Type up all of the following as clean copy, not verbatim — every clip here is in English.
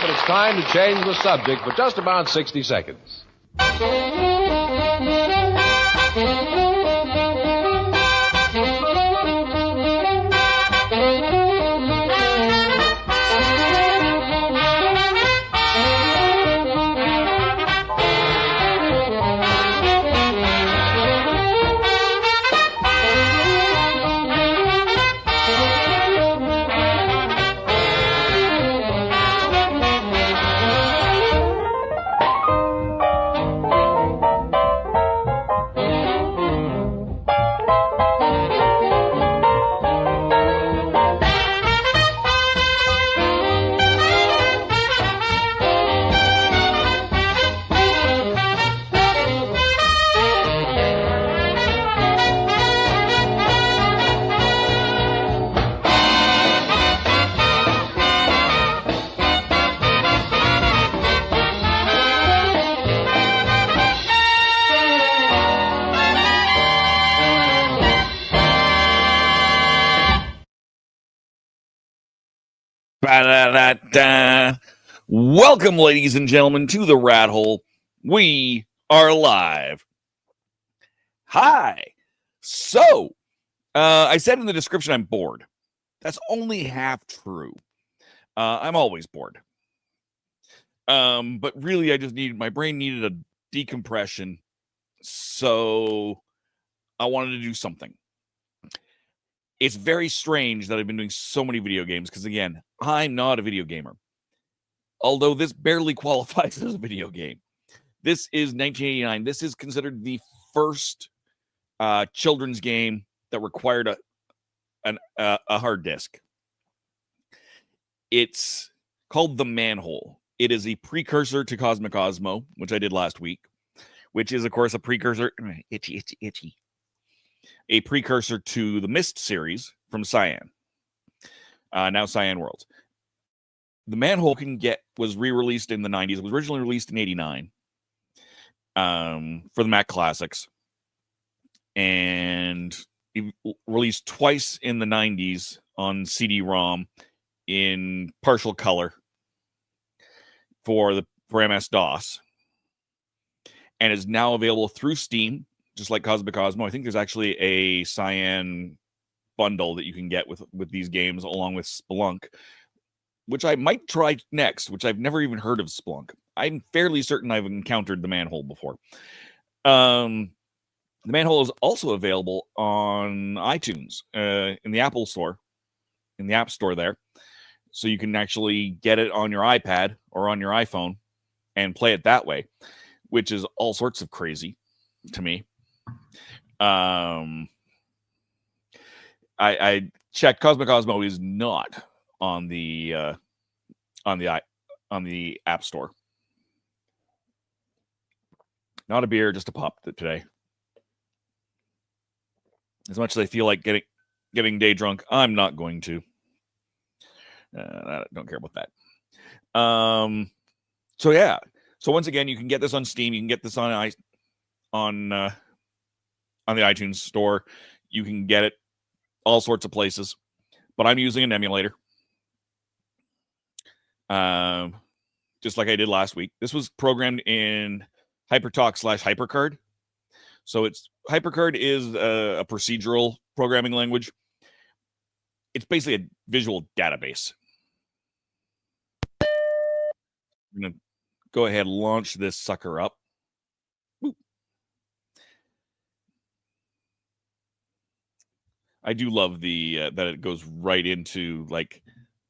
but it's time to change the subject for just about 60 seconds. Ba-da-da-da. Welcome, ladies and gentlemen, to the Rat Hole. We are live. Hi. So, I said in the description I'm bored. That's only half true. I'm always bored. But really, my brain needed a decompression. So, I wanted to do something. It's very strange that I've been doing so many video games because, again, I'm not a video gamer. Although this barely qualifies as a video game. This is 1989. This is considered the first children's game that required a hard disk. It's called the Manhole. It is a precursor to Cosmic Cosmo, which I did last week, which is, of course, a precursor. Itchy. A precursor to the Myst series from Cyan. Now Cyan Worlds. The Manhole was re-released in the 90s. It was originally released in 89 for the Mac Classics. And it released twice in the 90s on CD-ROM in partial color for MS-DOS. And is now available through Steam, just like Cosmic Cosmo. I think there's actually a Cyan bundle that you can get with these games along with Spelunk, which I might try next, which I've never even heard of Splunk. I'm fairly certain I've encountered the Manhole before. The Manhole is also available on iTunes in the Apple Store, in the App Store there. So you can actually get it on your iPad or on your iPhone and play it that way, which is all sorts of crazy to me. I checked. Cosmic Cosmo is not on the App Store. Not a beer, just a pop today. As much as I feel like getting day drunk, I'm not going to. I don't care about that. So yeah. So once again, you can get this on Steam. You can get this on the iTunes store. You can get it all sorts of places. But I'm using an emulator. Just like I did last week. This was programmed in HyperTalk/HyperCard. So HyperCard is a procedural programming language. It's basically a visual database. I'm going to go ahead and launch this sucker up. Boop. I do love that it goes right into like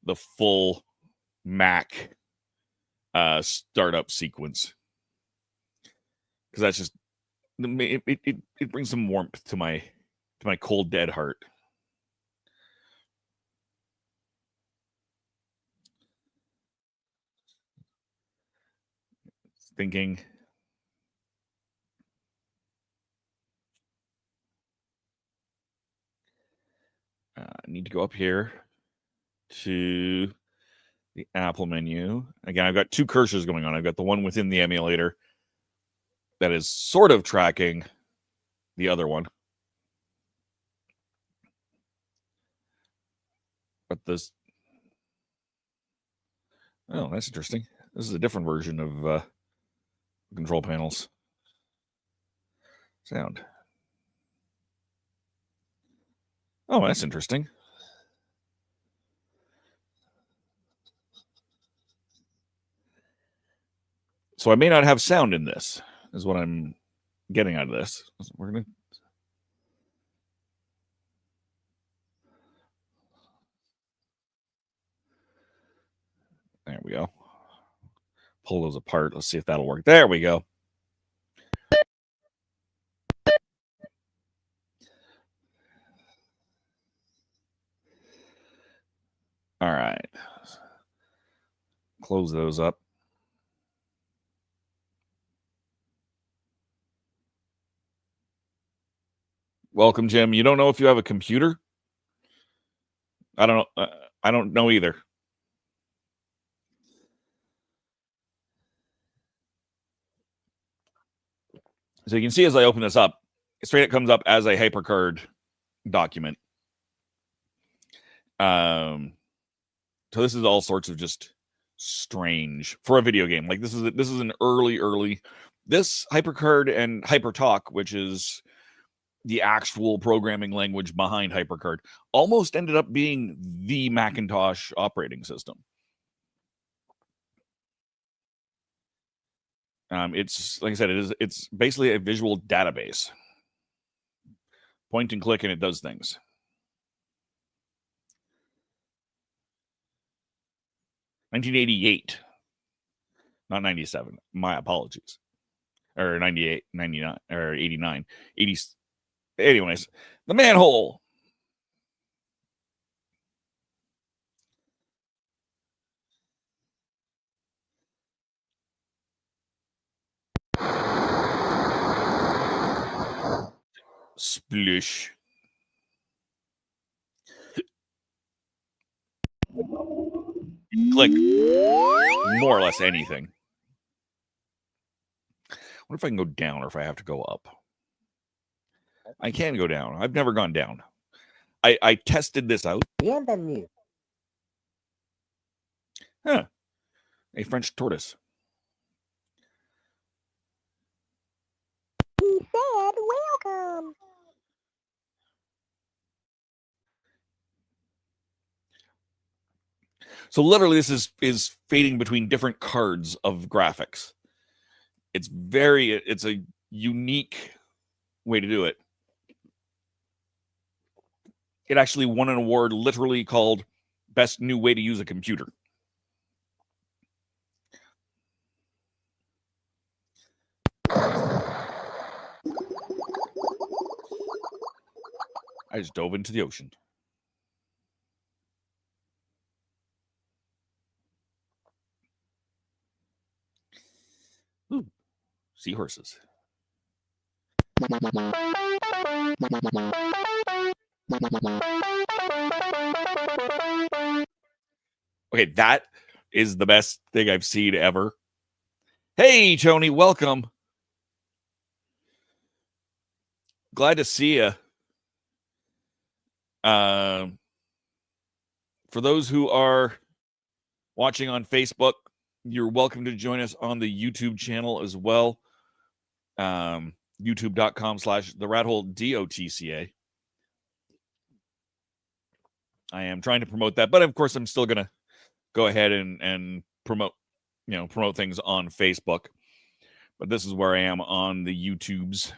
the full Mac startup sequence, because that's just it brings some warmth to my cold dead heart. Thinking I need to go up here to the Apple menu. Again, I've got two cursors going on. I've got the one within the emulator that is sort of tracking the other one. But Oh, that's interesting. This is a different version of control panels. Sound. Oh, that's interesting. So I may not have sound in this, is what I'm getting out of this. We're going to... There we go. Pull those apart. Let's see if that'll work. There we go. All right. Close those up. Welcome, Jim. You don't know if you have a computer? I don't know. I don't know either. So you can see as I open this up, straight it comes up as a HyperCard document. So this is all sorts of just strange for a video game. Like this is an early. This HyperCard and HyperTalk, which is the actual programming language behind HyperCard, almost ended up being the Macintosh operating system. It's like I said, it's basically a visual database. Point and click, and it does things. $1988, not 97. My apologies. Or 98, 99, or 89, 80. Anyways, the Manhole. Splish. Click more or less anything. What if I can go down or if I have to go up? I can go down. I've never gone down. I tested this out. Huh. A French tortoise. He said, welcome. So literally this is fading between different cards of graphics. It's a unique way to do it. It actually won an award literally called Best New Way to Use a Computer. I just dove into the ocean. Ooh, seahorses. Okay, that is the best thing I've seen ever. Hey, Tony, welcome. Glad to see you. For those who are watching on Facebook, you're welcome to join us on the YouTube channel as well. YouTube.com/theRatHoleDOTCA. I am trying to promote that, but of course I'm still gonna go ahead and promote things on Facebook. But this is where I am on the YouTubes.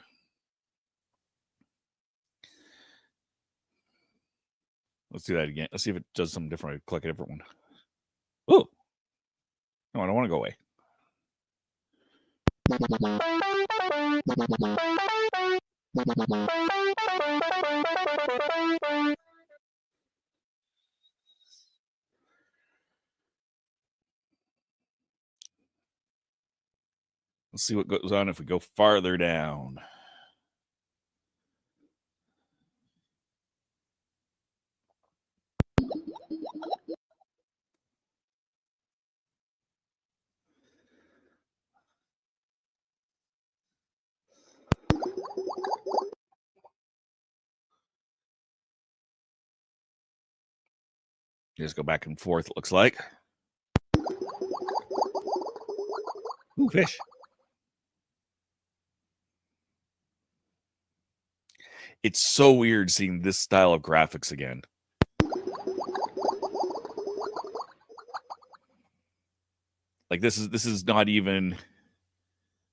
Let's do that again. Let's see if it does something different. I click a different one. Oh, no, I don't want to go away. Let's see what goes on if we go farther down. Just go back and forth, it looks like. Ooh, fish. It's so weird seeing this style of graphics again. Like this is not even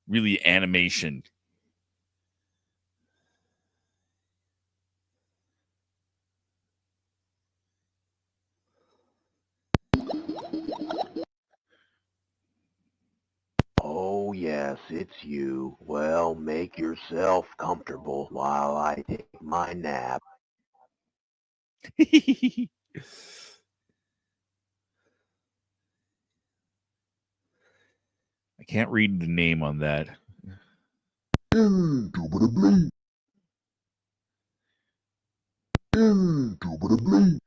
really animation. Oh, yes, it's you. Well, make yourself comfortable while I take my nap. I can't read the name on that. Indubitably. Indubitably.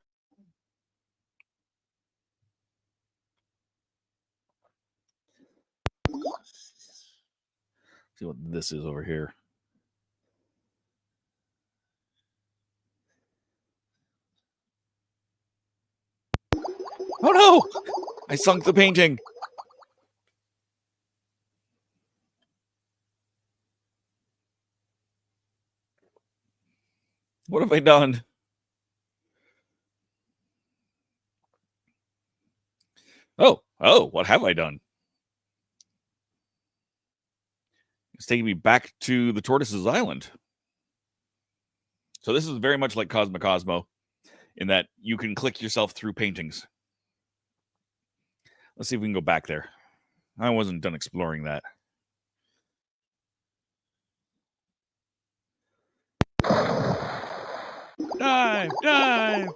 See what this is over here. Oh no! I sunk the painting. What have I done? Oh, what have I done? It's taking me back to the Tortoise's Island. So this is very much like Cosmo in that you can click yourself through paintings. Let's see if we can go back there. I wasn't done exploring that. Dive, dive.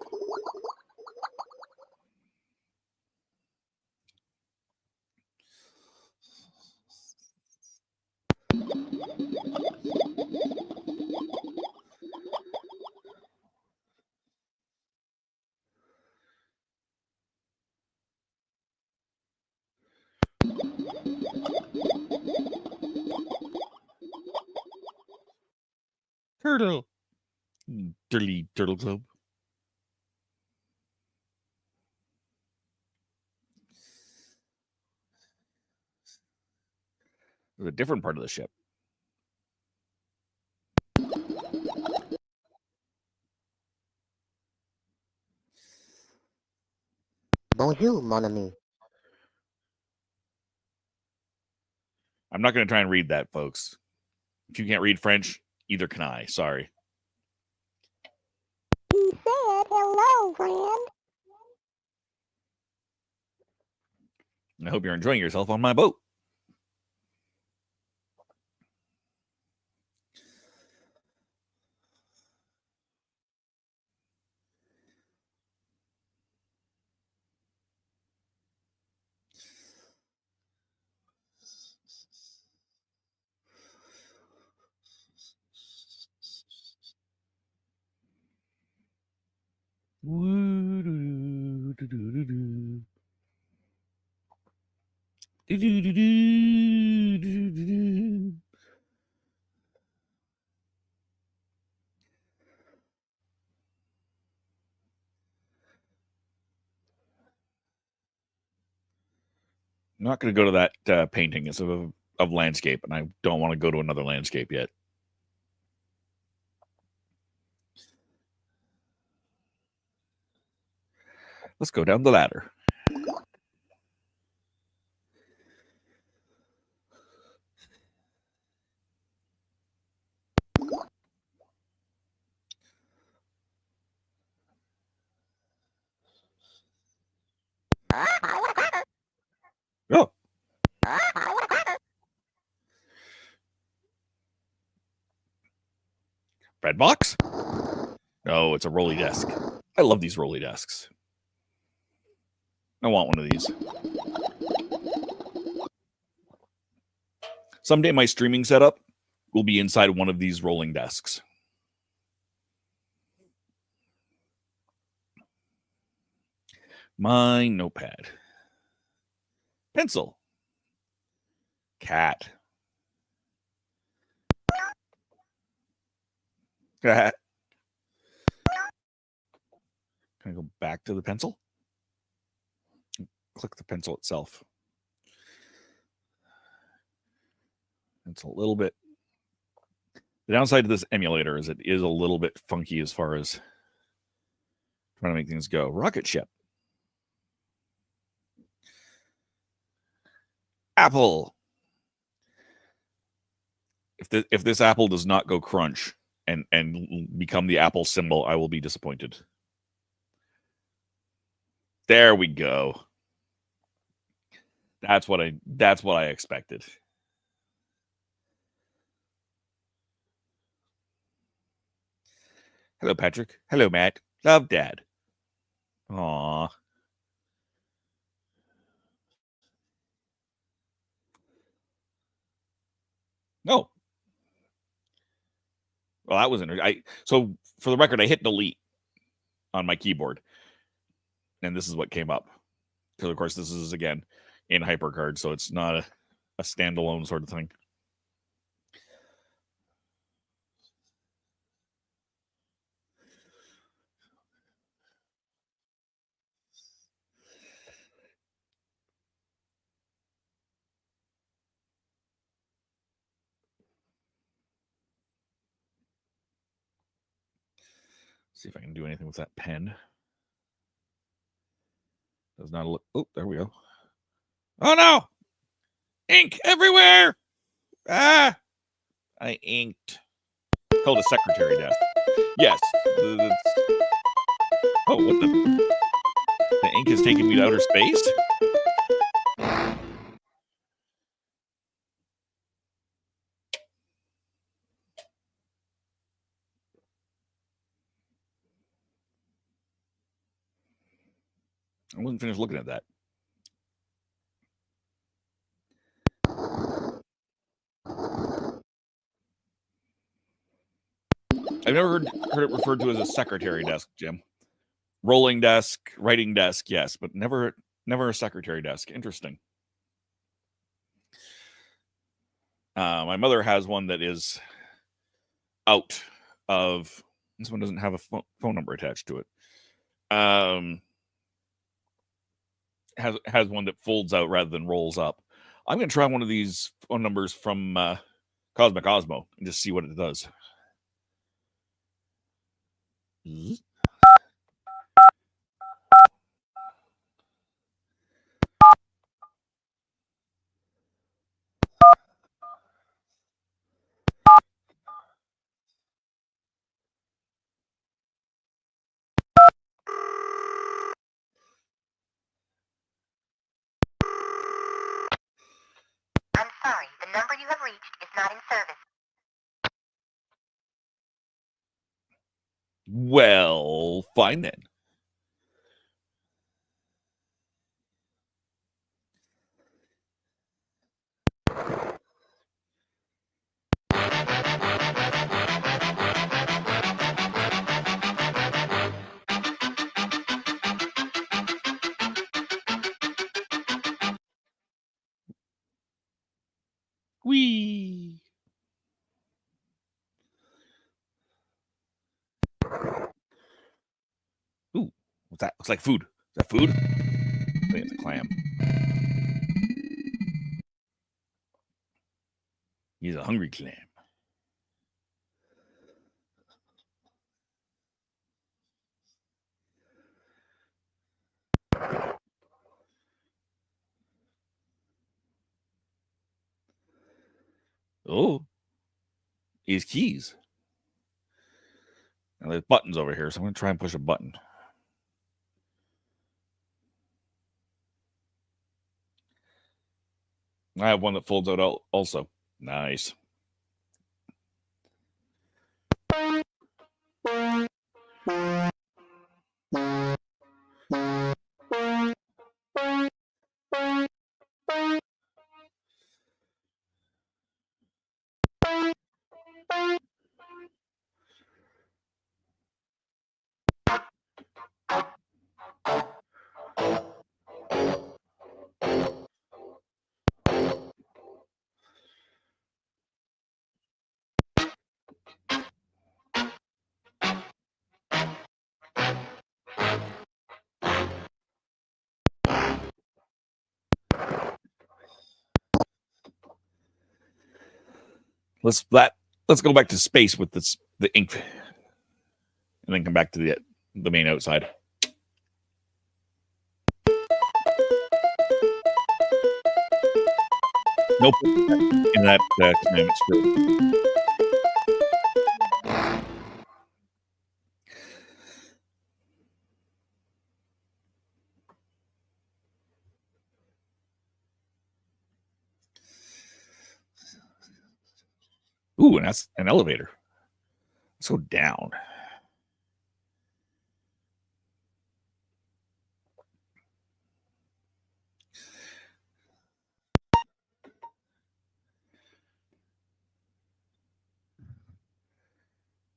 Turtle. Dirty Turtle Club. There's a different part of the ship. Bonjour, mon ami. I'm not going to try and read that, folks. If you can't read French, either can I. Sorry. He said hello, friend. I hope you're enjoying yourself on my boat. I'm not going to go to that painting. It's of landscape, and I don't want to go to another landscape yet. Let's go down the ladder. Oh. Red box? No, it's a rolly desk. I love these rolly desks. I want one of these. Someday my streaming setup will be inside one of these rolling desks. My notepad. Pencil. Cat. Cat. Can I go back to the pencil? Click the pencil itself. It's a little bit. The downside to this emulator is it is a little bit funky as far as trying to make things go. Rocket ship. Apple. If this apple does not go crunch and become the Apple symbol, I will be disappointed. There we go. That's what I expected. Hello, Patrick. Hello, Matt. Love, Dad. Aw. No. Well, that was interesting. So for the record, I hit delete on my keyboard, and this is what came up. Because of course, this is again in HyperCard, so it's not a standalone sort of thing. See if I can do anything with that pen. Does not look. Oh, there we go. Oh no! Ink everywhere! Ah! I inked. Called a secretary desk. Yes. Oh, what the ink is taking me to outer space? I wasn't finished looking at that. I've never heard it referred to as a secretary desk, Jim. Rolling desk, writing desk, yes, but never a secretary desk. Interesting. My mother has one that is out of. This one doesn't have a phone number attached to it. Has one that folds out rather than rolls up. I'm going to try one of these phone numbers from Cosmic Osmo and just see what it does. I'm sorry, the number you have reached is not in service. Well, fine then. Whee! Ooh, what's that? Looks like food. Is that food? I think it's a clam. He's a hungry clam. Oh, his keys. Now there's buttons over here, so I'm going to try and push a button. I have one that folds out also. Nice. Let's go back to space with the ink, and then come back to the main outside. Nope. In that commandment script. Ooh, and that's an elevator. Let's go down.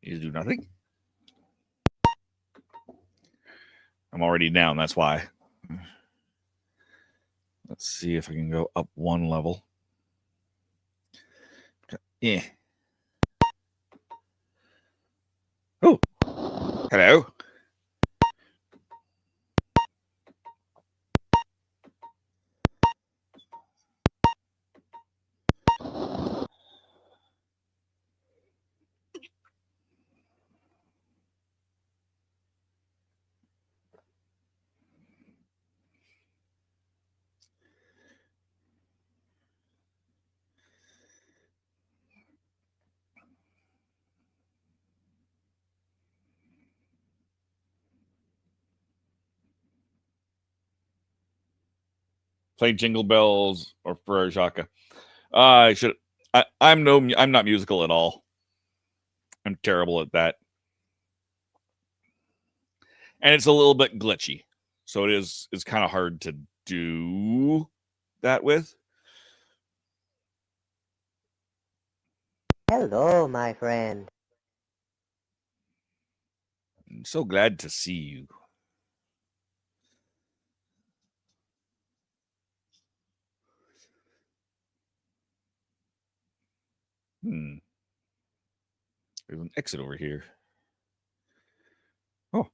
You do nothing. I'm already down. That's why. Let's see if I can go up one level. Yeah. Oh, hello. Play Jingle Bells or Frere Jacques. I should. I'm not musical at all. I'm terrible at that, and it's a little bit glitchy, so it's kind of hard to do that with. Hello, my friend. I'm so glad to see you. There's an exit over here. Oh.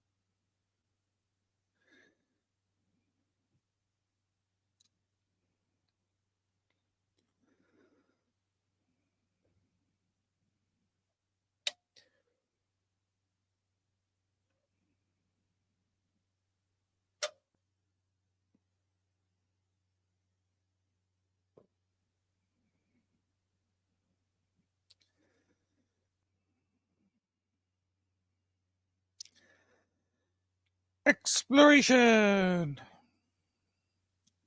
Exploration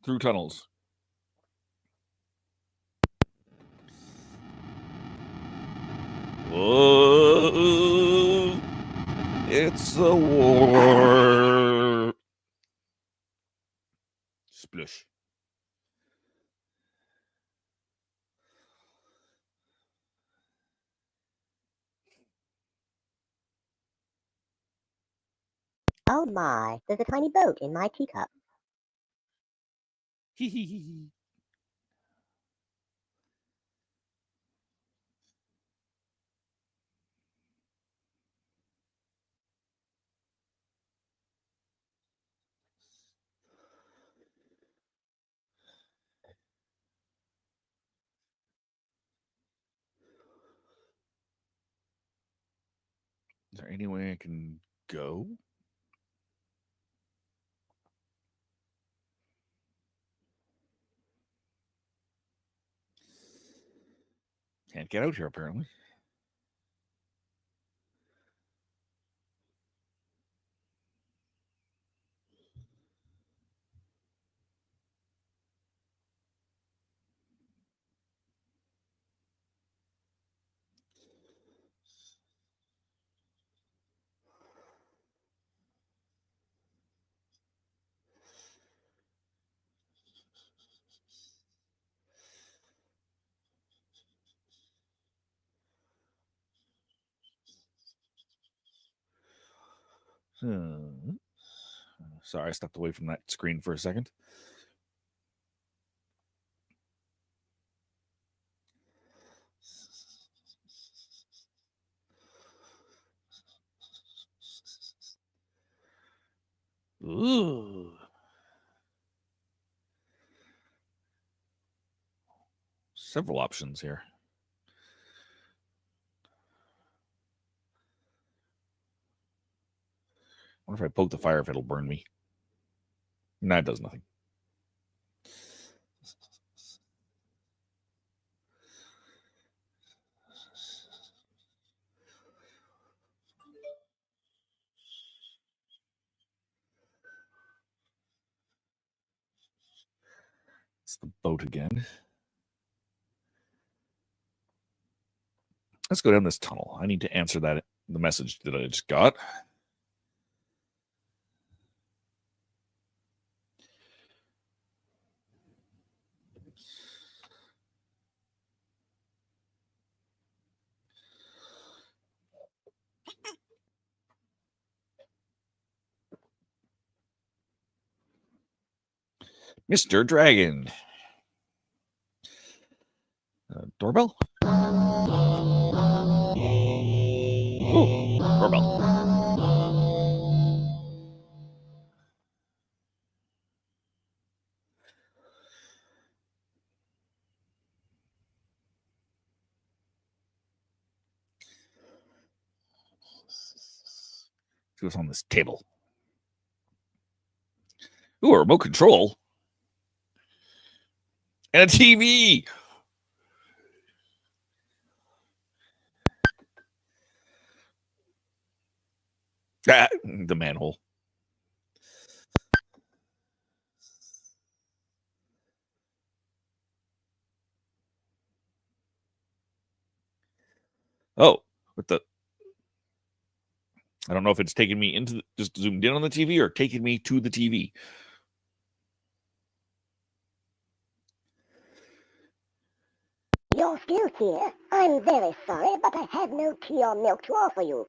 through tunnels. Whoa. It's a war. Splush. Oh my, there's a tiny boat in my teacup. Hee hee hee. Is there any way I can go? Can't get out here, apparently. Sorry, I stepped away from that screen for a second. Ooh. Several options here. wonder if I poke the fire if it'll burn me. No, it does nothing. It's the boat again. Let's go down this tunnel. I need to answer the message that I just got. Mr. Dragon. Doorbell? Ooh, doorbell. See what's on this table. Ooh, a remote control. And a TV. Ah, the manhole. Oh, what the? I don't know if it's taking me into just zoomed in on the TV or taking me to the TV. You're still here. I'm very sorry, but I have no tea or milk to offer you.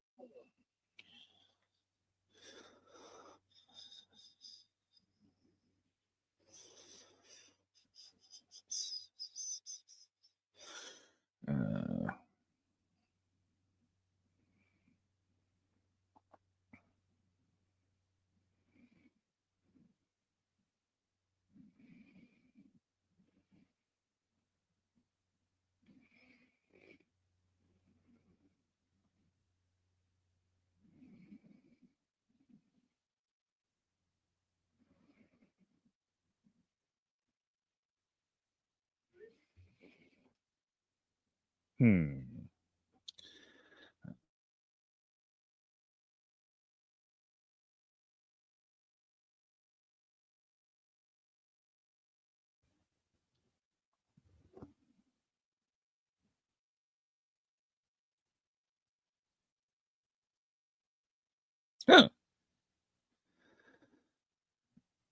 Huh.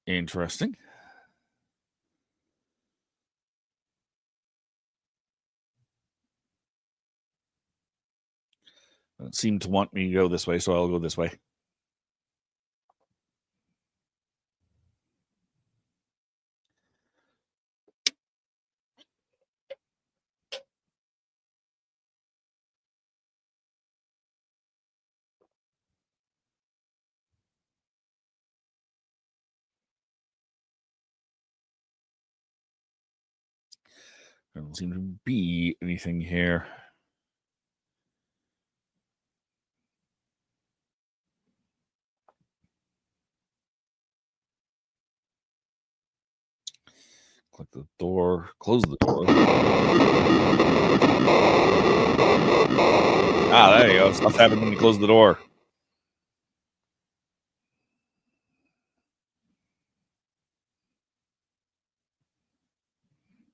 Interesting. It seemed to want me to go this way, so I'll go this way. There doesn't seem to be anything here. Click the door, close the door. Ah, there you go. Stuff happened when you close the door.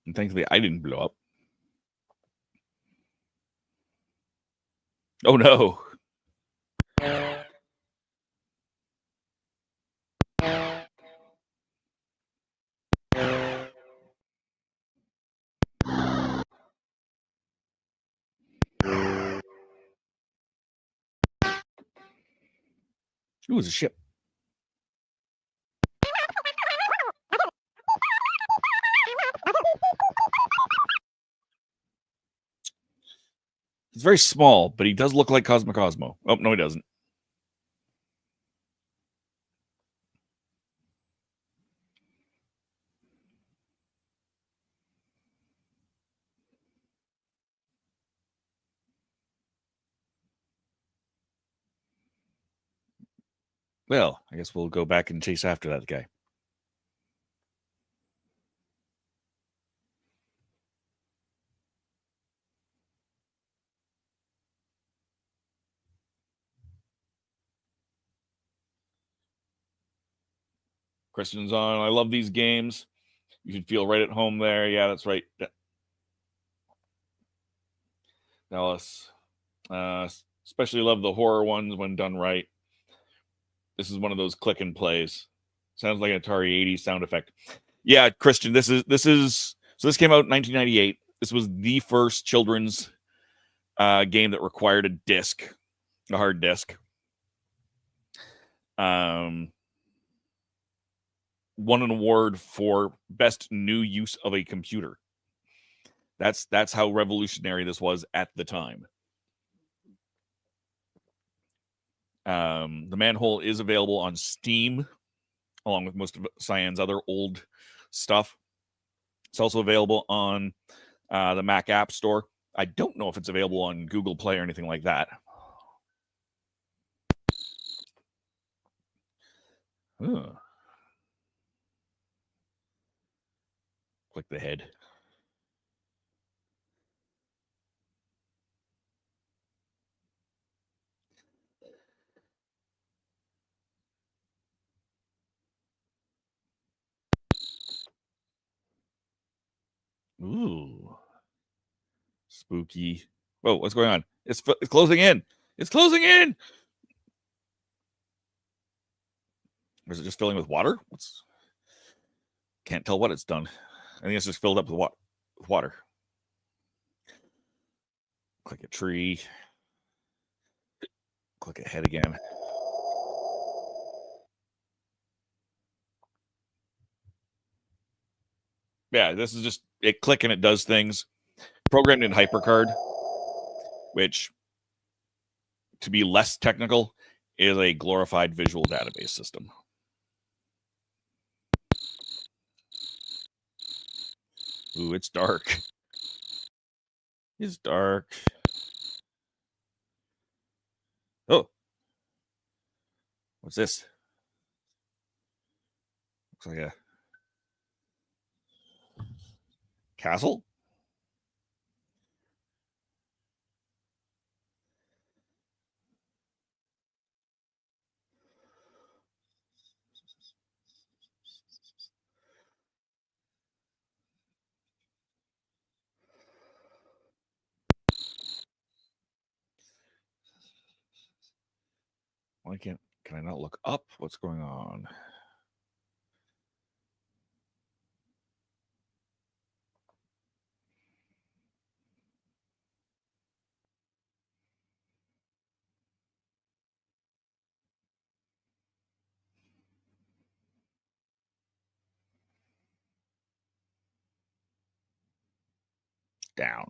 And thankfully, I didn't blow up. Oh, no. It was a ship. He's very small, but he does look like Cosmo. Oh, no, he doesn't. Well, I guess we'll go back and chase after that guy. Christian's on. I love these games. You should feel right at home there. Yeah, that's right. Dallas. Especially love the horror ones when done right. This is one of those click and plays. Sounds like an Atari 80 sound effect. Yeah, Christian, this came out in 1998. This was the first children's game that required a hard disk. Won an award for best new use of a computer. That's how revolutionary this was at the time. The Manhole is available on Steam, along with most of Cyan's other old stuff. It's also available on the Mac App Store. I don't know if it's available on Google Play or anything like that. Click the head. Ooh. Spooky. Whoa, what's going on? It's closing in. It's closing in. Or is it just filling with water? Can't tell what it's done. I think it's just filled up with water. Click a tree. Click ahead again. Yeah, this is just it click and it does things. Programmed in HyperCard, which, to be less technical, is a glorified visual database system. Ooh, it's dark. It's dark. Oh. What's this? Looks like a castle? Why can I not look up? What's going on? Down.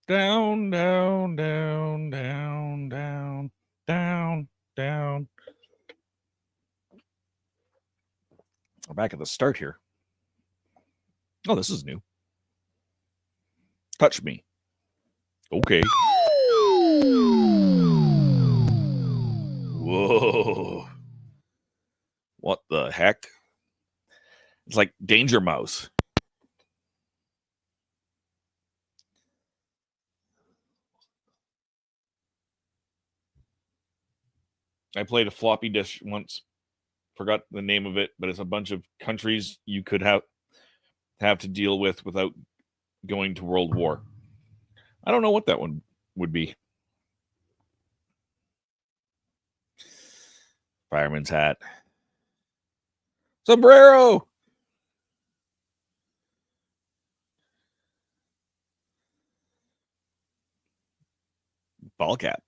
Down, down, down, down, down, down, down. We're back at the start here. Oh, this is new. Touch me. Okay. Whoa. What the heck? It's like Danger Mouse. I played a floppy disk once. Forgot the name of it, but it's a bunch of countries you could have to deal with without going to World War. I don't know what that one would be. Fireman's hat. Sombrero. Ball cap.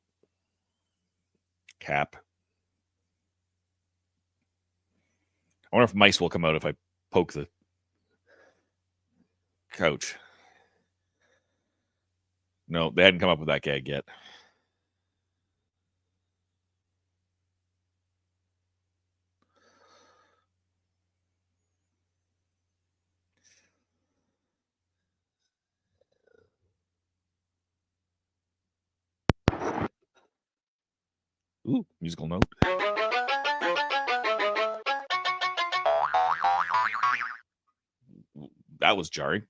Cap. I wonder if mice will come out if I poke the couch. No, they hadn't come up with that gag yet. Ooh, musical note. That was jarring.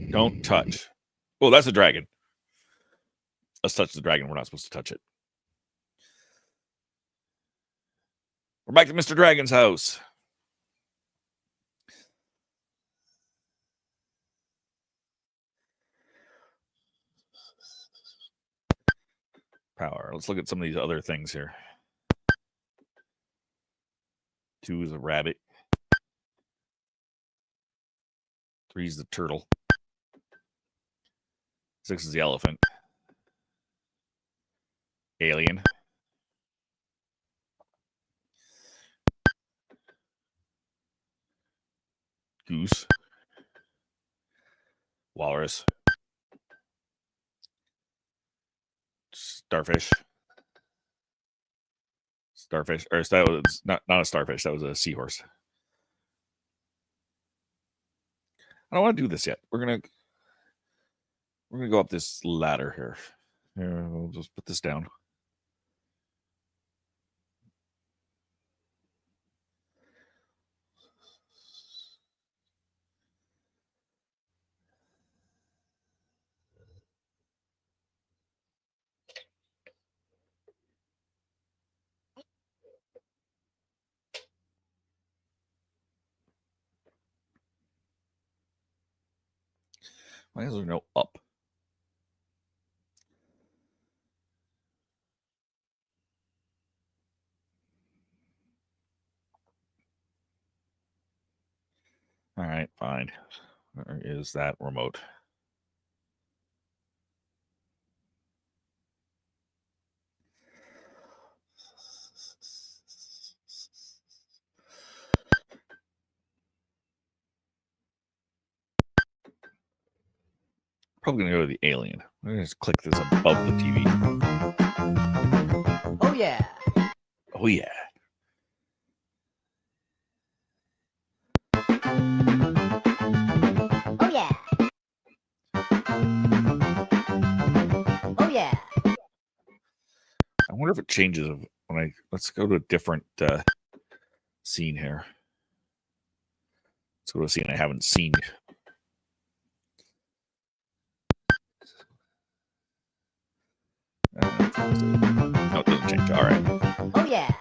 Don't touch. Oh, that's a dragon. Let's touch the dragon. We're not supposed to touch it. We're back to Mr. Dragon's house. Power. Let's look at some of these other things here. 2 is a rabbit. 3 is the turtle. 6 is the elephant. Alien. Goose. Walrus. Starfish. Starfish. Or that was not a starfish. That was a seahorse. I don't want to do this yet. We're gonna go up this ladder here. Here, we'll just put this down. Why is there no up? All right, fine. Where is that remote? Probably gonna go to the alien. I'm gonna just click this above the TV. Oh yeah. Oh yeah. Oh yeah. Oh yeah. I wonder if it changes when let's go to a different scene here. Let's go to a scene I haven't seen. No, it doesn't change. All right. Oh yeah.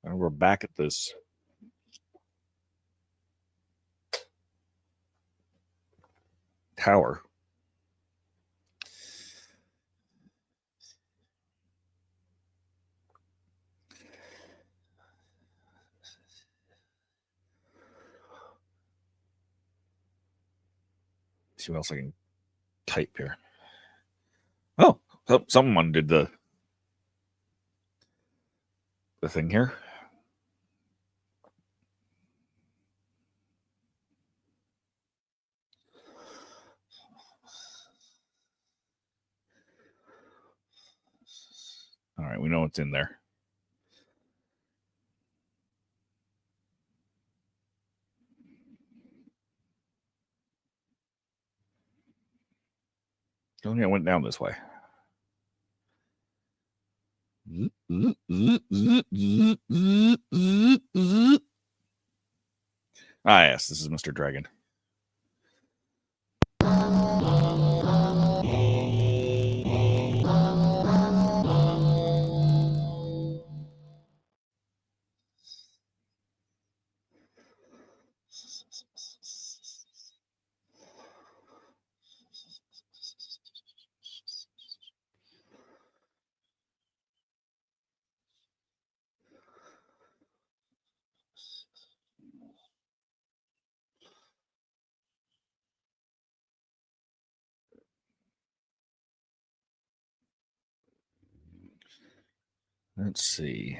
And we're back at this tower. See what else I can type here. Oh, someone did the thing here. All right, we know what's in there. I think I went down this way. Ah, yes, this is Mr. Dragon. Let's see.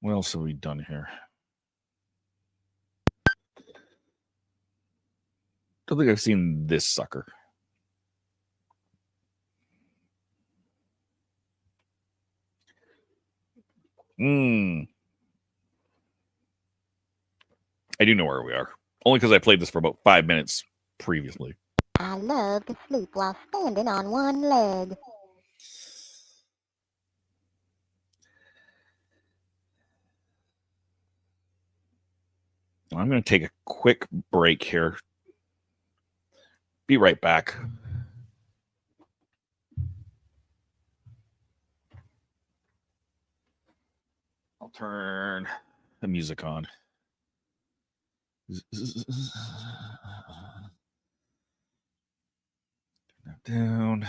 What else have we done here? Don't think I've seen this sucker. I do know where we are. Only because I played this for about 5 minutes previously. I love to sleep while standing on one leg. I'm going to take a quick break here. Be right back. I'll turn the music on. Turn that down.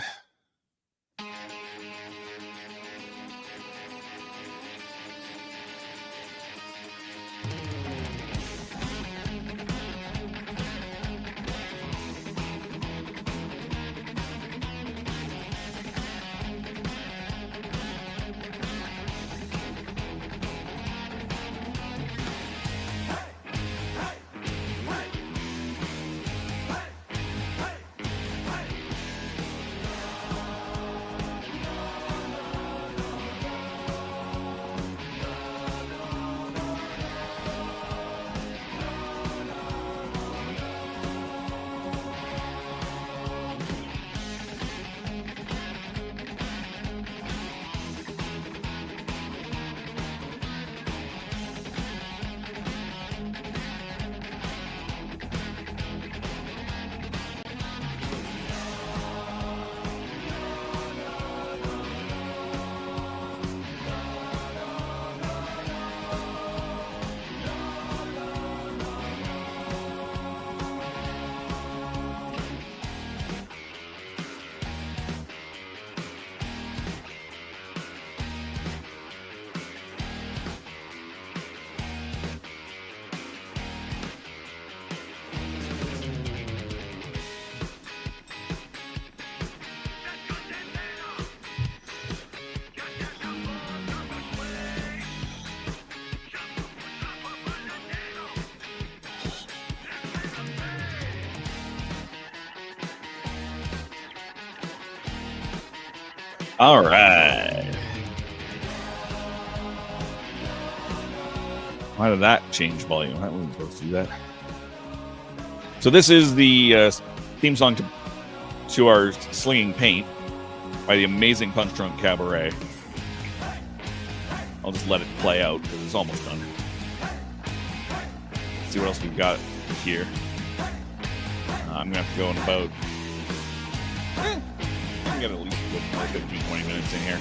All right. Why did that change volume? I wasn't supposed to do that. So this is the theme song to our Slinging Paint by the amazing Punch Drunk Cabaret. I'll just let it play out because it's almost done. Let's see what else we've got here. I'm going to have to go in about... I got at least 15-20 minutes in here.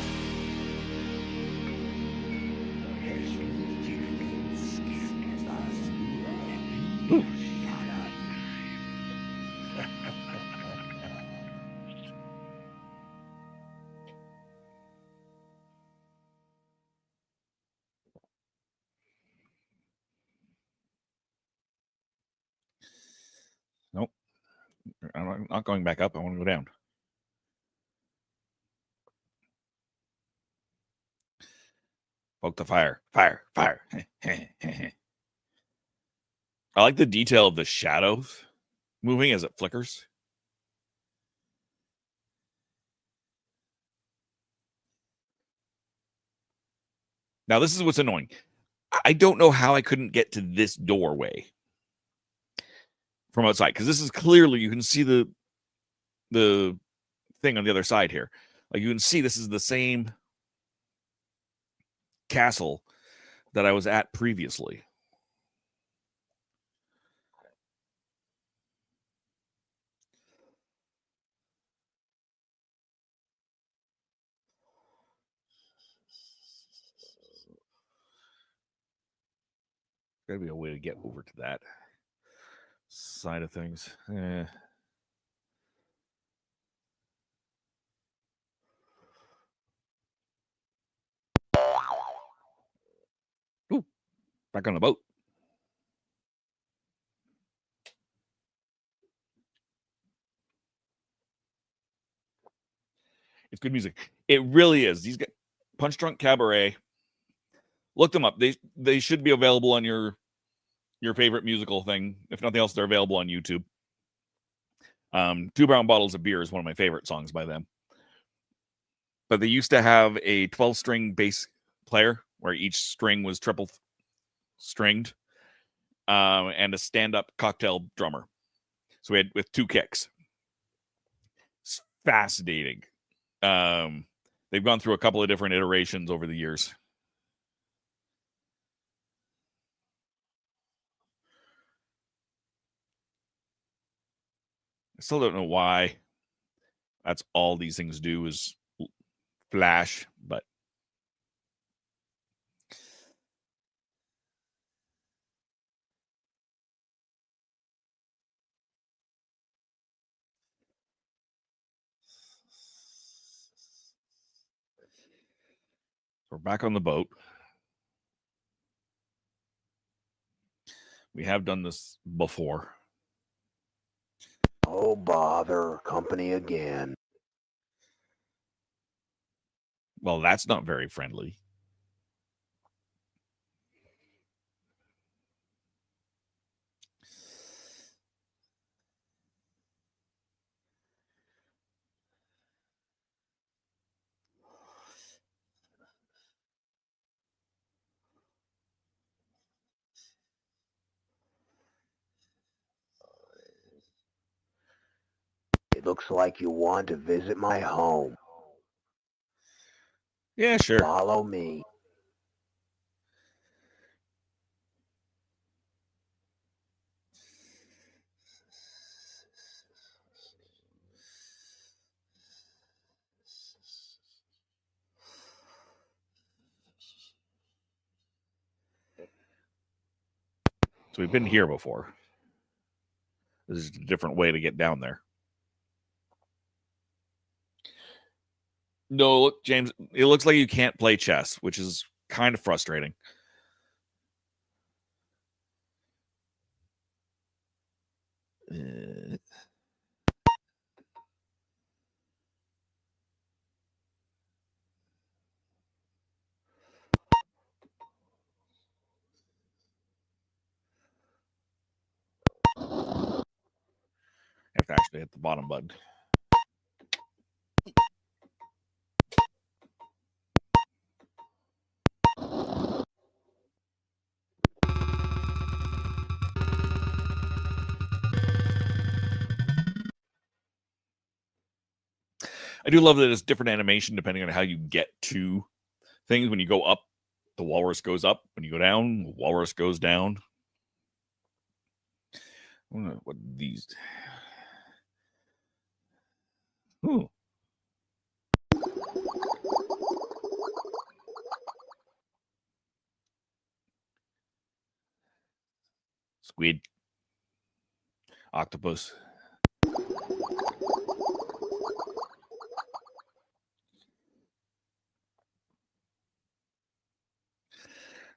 Ooh. Nope. I'm not going back up. I want to go down. Poke the fire. Fire. Fire. I like the detail of the shadows moving as it flickers. Now, this is what's annoying. I don't know how I couldn't get to this doorway from outside, because this is clearly, you can see the thing on the other side here. Like, you can see this is the same castle that I was at previously. Gotta be a way to get over to that side of things. Ooh, back on the boat. It's good music. It really is. These guys, Punch Drunk Cabaret. Look them up. They should be available on your favorite musical thing. If nothing else, they're available on YouTube. Two Brown Bottles of Beer is one of my favorite songs by them. But they used to have a 12-string bass player where each string was triple stringed, and a stand-up cocktail drummer. So we had with 2 kicks. It's fascinating. They've gone through a couple of different iterations over the years. I still don't know why that's all these things do is flash, but we're back on the boat. We have done this before. Oh, bother. Company again. Well, that's not very friendly. It looks like you want to visit my home. Yeah, sure. Follow me. So we've been here before. This is a different way to get down there. No, look, James, it looks like you can't play chess, which is kind of frustrating. Have to actually hit the bottom button. I do love that it's different animation depending on how you get to things. When you go up, the walrus goes up. When you go down, the walrus goes down. I wonder what these. Ooh. Squid. Octopus.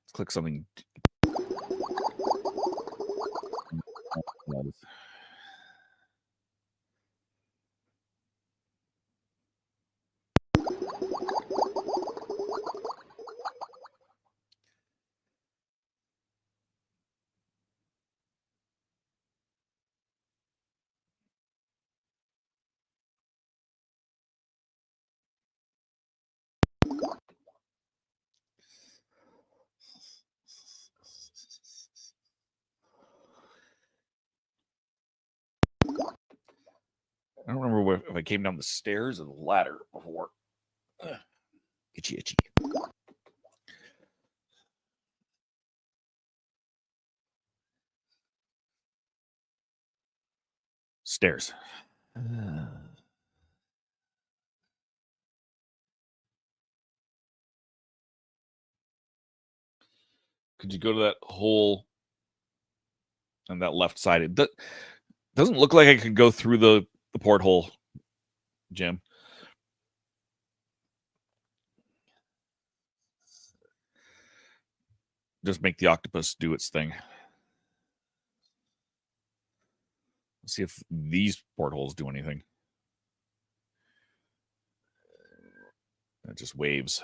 Let's click something. I don't remember if I came down the stairs or the ladder before. Itchy, itchy. Stairs. Could you go to that hole on that left side? It doesn't look like I could go through the porthole, Jim. Just make the octopus do its thing. Let's see if these portholes do anything. It just waves.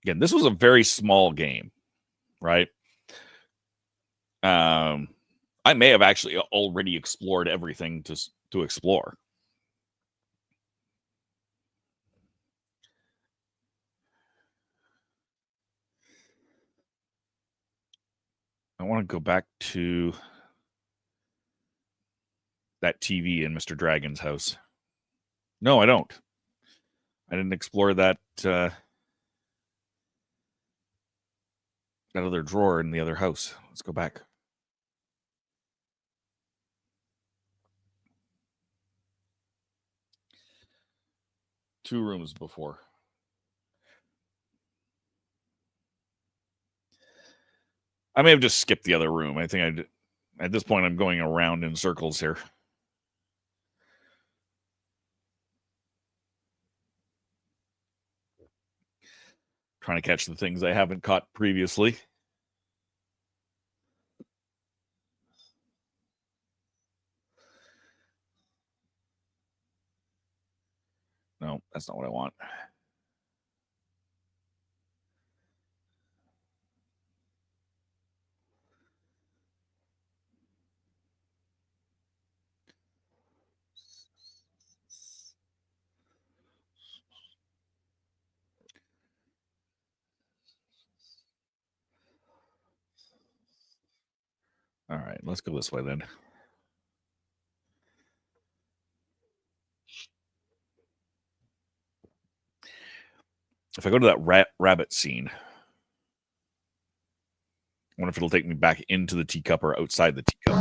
Again, this was a very small game, right? I may have actually already explored everything to explore. I want to go back to that TV in Mr. Dragon's house. No, I don't. I didn't explore that that other drawer in the other house. Let's go back. Two rooms before. I may have just skipped the other room. I think at this point I'm going around in circles here. Trying to catch the things I haven't caught previously. No, that's not what I want. All right, let's go this way then. If I go to that rabbit scene, I wonder if it'll take me back into the teacup or outside the teacup.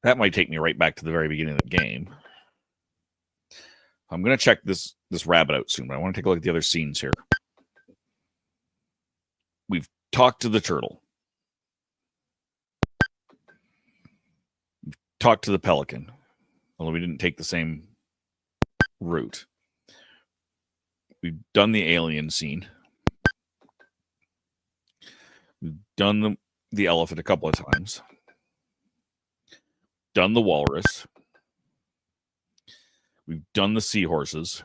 That might take me right back to the very beginning of the game. I'm going to check this rabbit out soon, but I want to take a look at the other scenes here. We've talked to the turtle. We've talked to the pelican, although we didn't take the same route. We've done the alien scene. We've done the elephant a couple of times. Done the walrus. We've done the seahorses.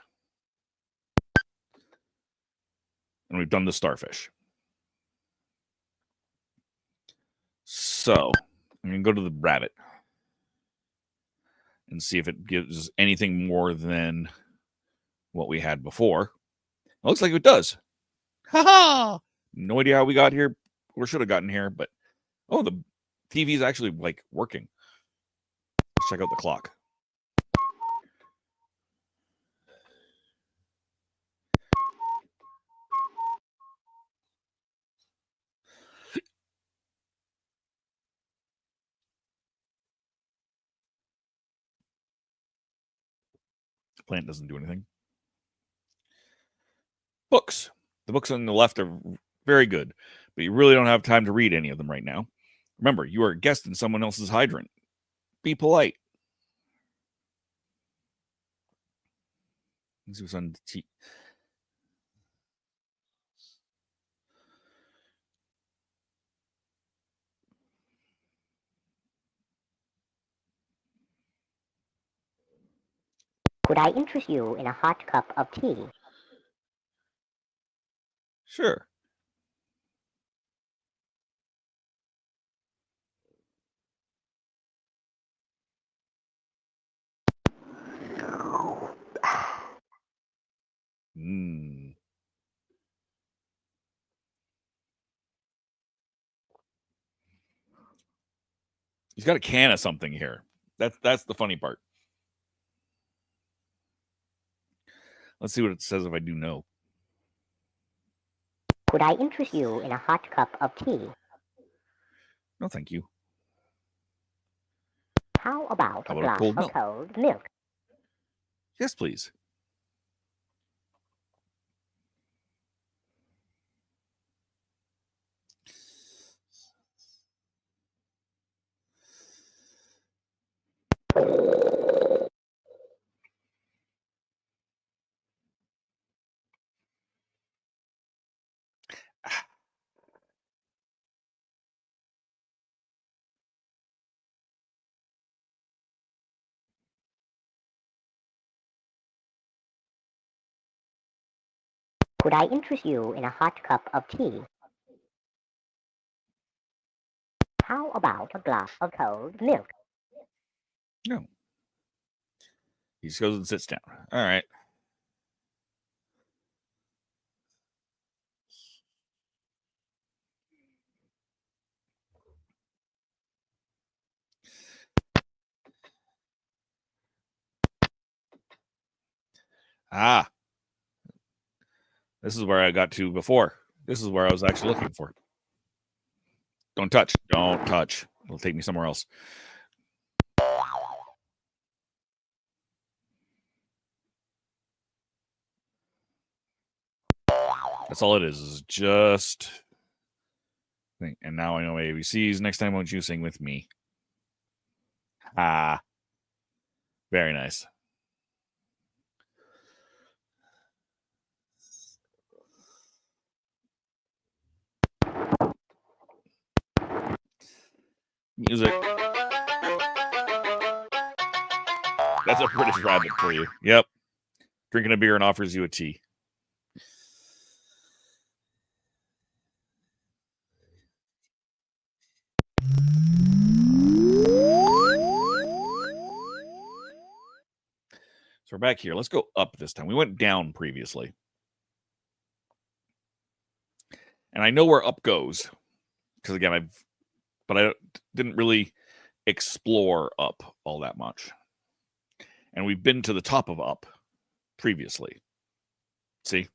And we've done the starfish. So I'm going to go to the rabbit and see if it gives anything more than what we had before. It looks like it does. Ha-ha! No idea how we got here or should have gotten here, but oh, the TV is actually like working. Let's check out the clock. Plant doesn't do anything. Books. The books on the left are very good, but you really don't have time to read any of them right now. Remember, you are a guest in someone else's hydrant. Be polite. This was on the Could I interest you in a hot cup of tea? Sure. He's got a can of something here. That's the funny part. Let's see what it says if I do know. Could I interest you in a hot cup of tea? No, thank you. How about How a about a glass cold of milk? cold milk? Yes, please. Could I interest you in a hot cup of tea? How about a glass of cold milk? No. He just goes and sits down. All right. Ah, this is where I got to before. This is where I was actually looking for. Don't touch. Don't touch. It'll take me somewhere else. That's all it is just. And now I know ABCs. Next time, won't you sing with me? Ah, very nice. Music. That's a British rabbit for you. Yep. Drinking a beer and offers you a tea. So we're back here. Let's go up this time. We went down previously. And I know where up goes. Because again, I didn't really explore up all that much. And we've been to the top of up previously. See?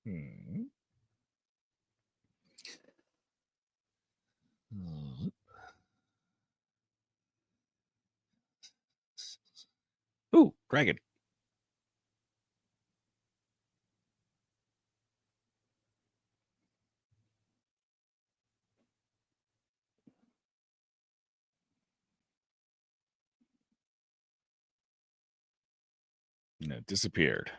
Hmm. Ooh, dragon. No, it disappeared.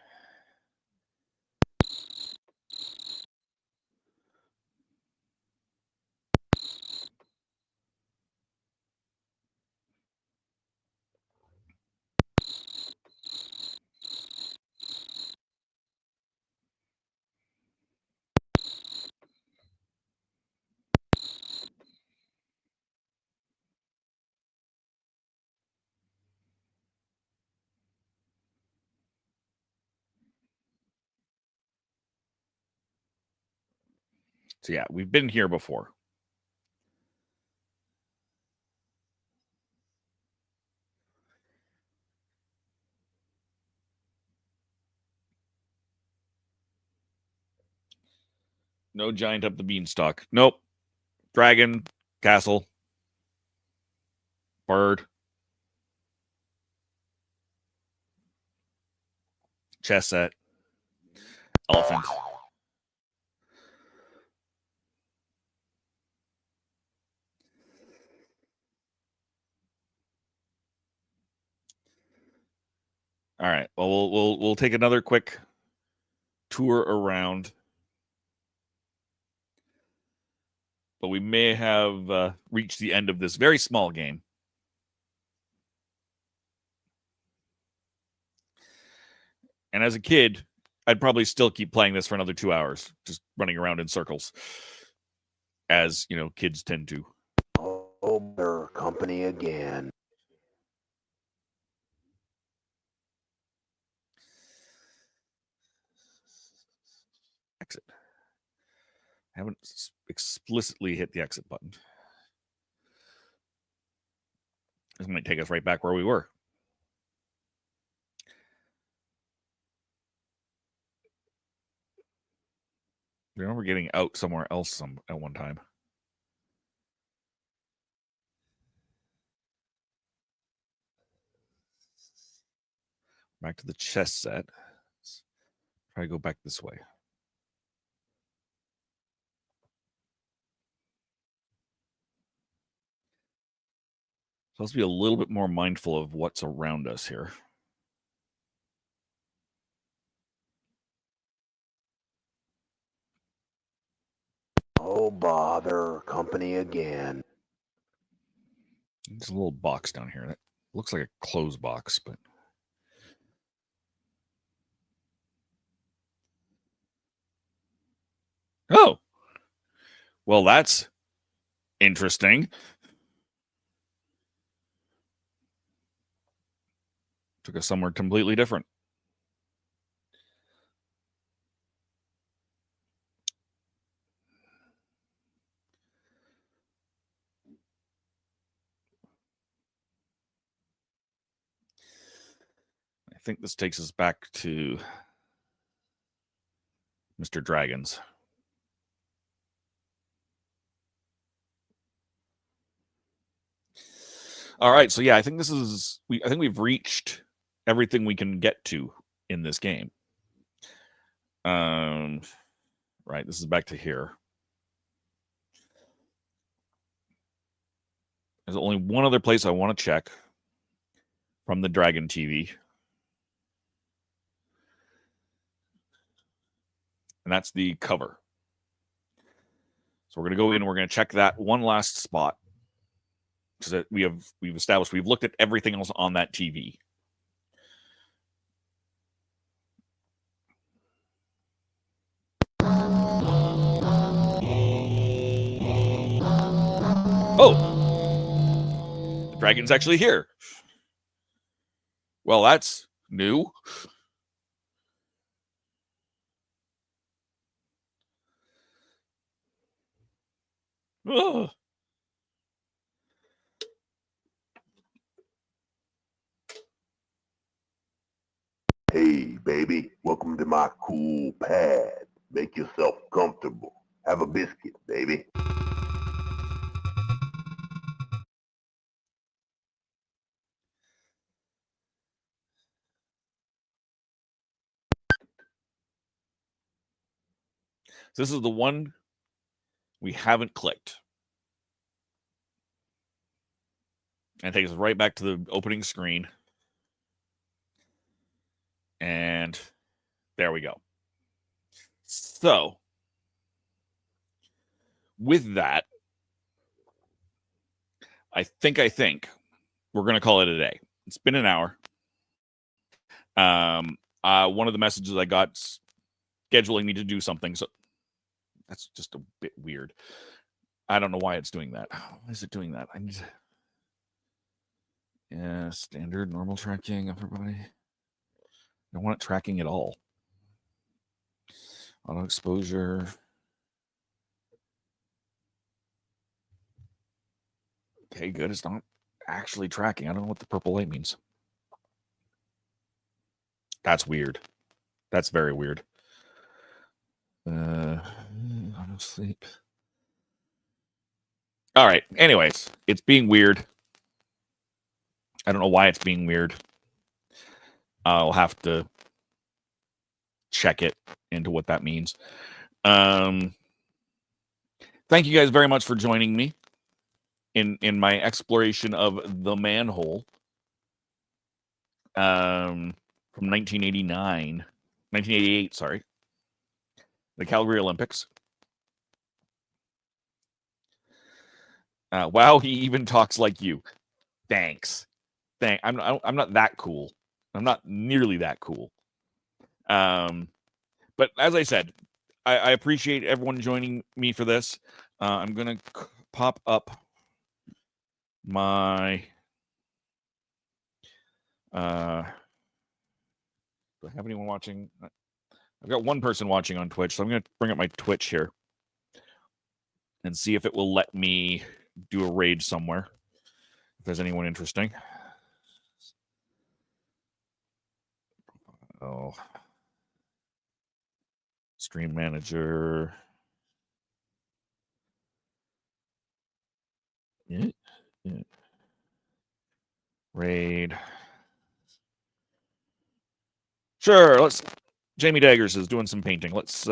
So yeah, we've been here before. No giant up the beanstalk. Nope. Dragon, castle, bird, chess set, elephant. All right. Well, we'll take another quick tour around, but we may have reached the end of this very small game. And as a kid, I'd probably still keep playing this for another 2 hours, just running around in circles, as, kids tend to. Oh, they're company again. Exit. I haven't explicitly hit the exit button. This might take us right back where we were. I remember getting out somewhere else at one time. Back to the chess set. Let's try to go back this way. Supposed to be a little bit more mindful of what's around us here. Oh, bother, company again. There's a little box down here that looks like a clothes box, but oh, well, that's interesting. Took us somewhere completely different. I think this takes us back to Mr. Dragons. All right, so yeah, I think I think we've reached everything we can get to in this game. Right, this is back to here. There's only one other place I want to check from the Dragon TV. And that's the cover. So we're going to go in and we're going to check that one last spot. Because we've established we've looked at everything else on that TV. Oh, the dragon's actually here. Well, that's new. Ugh. Hey, baby, welcome to my cool pad. Make yourself comfortable. Have a biscuit, baby. So this is the one we haven't clicked. And it takes us right back to the opening screen. And there we go. So, with that, I think we're going to call it a day. It's been an hour. One of the messages I got scheduling me to do something, so that's just a bit weird. I don't know why it's doing that. Why is it doing that? I need to... Yeah, standard, normal tracking, everybody. I don't want it tracking at all. Auto exposure. Okay, good. It's not actually tracking. I don't know what the purple light means. That's weird. That's very weird. Auto sleep. All right. Anyways, it's being weird. I don't know why it's being weird. I'll have to check it into what that means. Thank you guys very much for joining me in my exploration of the Manhole from 1988, sorry. The Calgary Olympics. Wow, he even talks like you. Thanks. I'm not that cool. I'm not nearly that cool. But as I said, I appreciate everyone joining me for this. I'm going to pop up my... do I have anyone watching? I've got one person watching on Twitch, so I'm going to bring up my Twitch here and see if it will let me do a raid somewhere. If there's anyone interesting. Oh. Stream manager. Yeah. Raid. Sure, let's... Jamie Daggers is doing some painting. Let's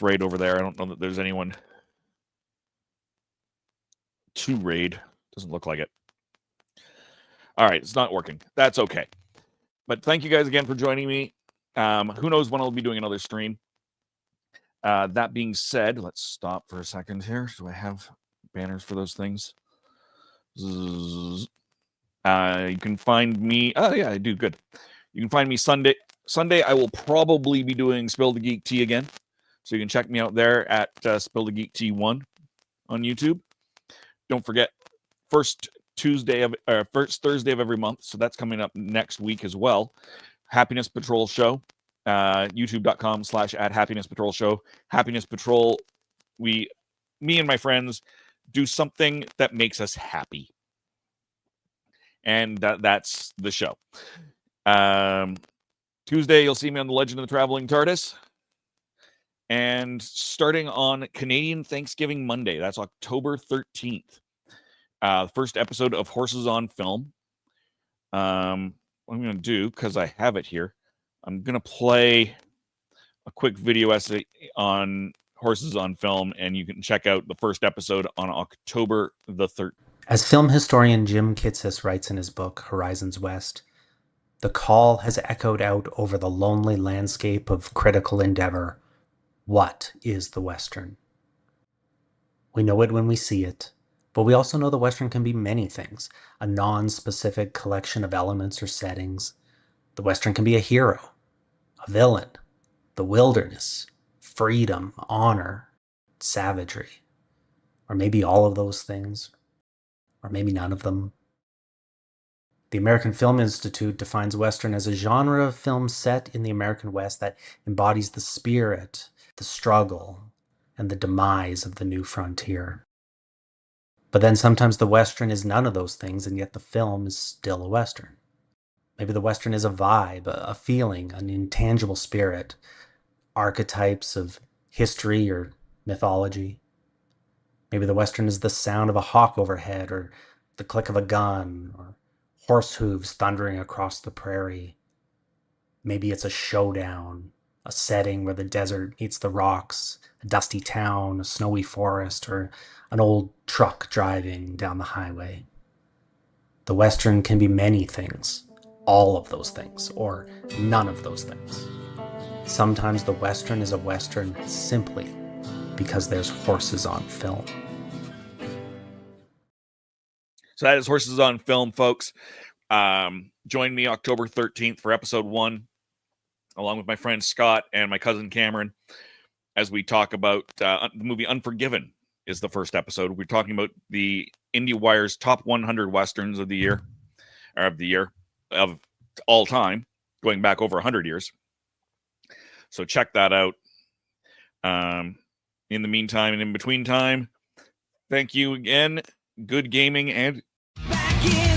raid over there. I don't know that there's anyone to raid. Doesn't look like it. All right, it's not working. That's okay. But thank you guys again for joining me. Who knows when I'll be doing another stream. That being said, let's stop for a second here. Do I have banners for those things? You can find me... Oh, yeah, I do. Good. You can find me Sunday. Sunday, I will probably be doing Spill the Geek Tea again. So you can check me out there at Spill the Geek Tea 1 on YouTube. Don't forget, first Thursday of every month. So that's coming up next week as well. Happiness Patrol Show. YouTube.com/@HappinessPatrolShow. Happiness Patrol. Me and my friends do something that makes us happy. And that's the show. Tuesday, you'll see me on The Legend of the Traveling TARDIS. And starting on Canadian Thanksgiving Monday, that's October 13th, first episode of Horses on Film. What I'm going to do, because I have it here, I'm going to play a quick video essay on Horses on Film, and you can check out the first episode on October the 13th. As film historian Jim Kitsis writes in his book, Horizons West, the call has echoed out over the lonely landscape of critical endeavor. What is the Western? We know it when we see it, but we also know the Western can be many things, a non-specific collection of elements or settings. The Western can be a hero, a villain, the wilderness, freedom, honor, savagery, or maybe all of those things, or maybe none of them. The American Film Institute defines Western as a genre of film set in the American West that embodies the spirit, the struggle, and the demise of the new frontier. But then sometimes the Western is none of those things, and yet the film is still a Western. Maybe the Western is a vibe, a feeling, an intangible spirit, archetypes of history or mythology. Maybe the Western is the sound of a hawk overhead, or the click of a gun, or horse hooves thundering across the prairie. Maybe it's a showdown, a setting where the desert meets the rocks, a dusty town, a snowy forest, or an old truck driving down the highway. The Western can be many things, all of those things, or none of those things. Sometimes the Western is a Western simply because there's horses on film. So that is Horses on Film, folks. Join me October 13th for episode 1, along with my friend Scott and my cousin Cameron, as we talk about the movie Unforgiven is the first episode. We're talking about the IndieWire's top 100 Westerns of the year, of all time, going back over 100 years. So check that out. In the meantime and in between time, thank you again. Good gaming and... Back in